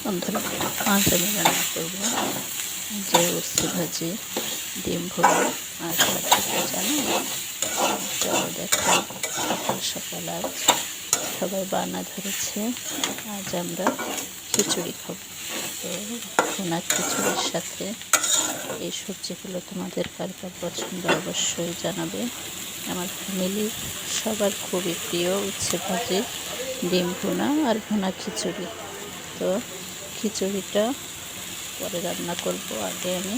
বন্ধুরা, আজ আমি রান্না করবো যে উচ্ছে ভাজি, ডিম ভোনা আর সাথে জানো। চলো দেখো, সকাল সকাল আজ সবাই বানা ধরেছে। আজ আমরা খিচুড়ি খাবো। তো ভুনা খিচুড়ির সাথে এই সবজিগুলো তোমাদের কার কার পছন্দ অবশ্যই জানাবে। আমার ফ্যামিলির সবার খুবই প্রিয় উচ্ছে ভাজি, ডিম ভুনা আর ভুনা খিচুড়ি। তো খিচুড়িটা পরে রান্না করব, আগে আমি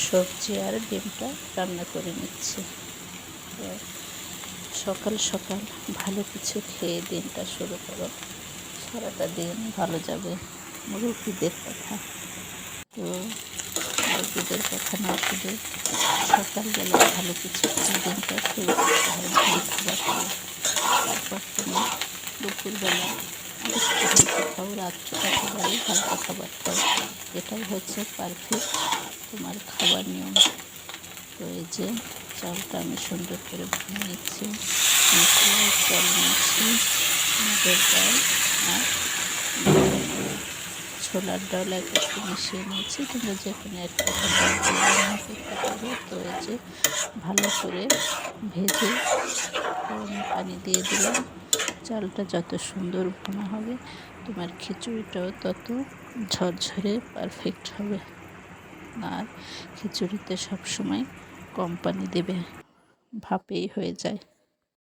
সবজি আর ডিমটা রান্না করে নিচ্ছি। তো সকাল সকাল ভালো কিছু খেয়ে দিনটা শুরু করো, সারাটা দিন ভালো যাবে। মুরব্বিদের কথা, তো মুরব্বিদের কথা না শুধু সকালবেলা ভালো কিছু খেয়ে দিনটা শুরু করতে হয়, ভালো খাবার খাও। তারপর তুমি দুপুরবেলা একটু হালকা খাও, রাত্রে একেবারে হালকা খাবার খাও। এটাই হচ্ছে পারফেক্ট তোমার খাবার নিয়ম। তো এই যে চালটা আমি সুন্দর করে ভুনে নিচ্ছি, মশলার চাল নিচ্ছি, মুগের ডাল আর ছোলার ডাল একটু মিশিয়ে নিয়েছি। তোমরা যে কোনো একটা ডাল রান্না করতে পারো। তো এই যে ভালো করে ভেজে গরম পানি দিয়ে দিলাম। চালটা যত সুন্দর ভুনা হবে, তোমার খিচুড়িটাও তত ঝরঝরে পারফেক্ট হবে। আর খিচুড়িতে সবসময় কম পানি দেবে, ভাপেই হয়ে যায়।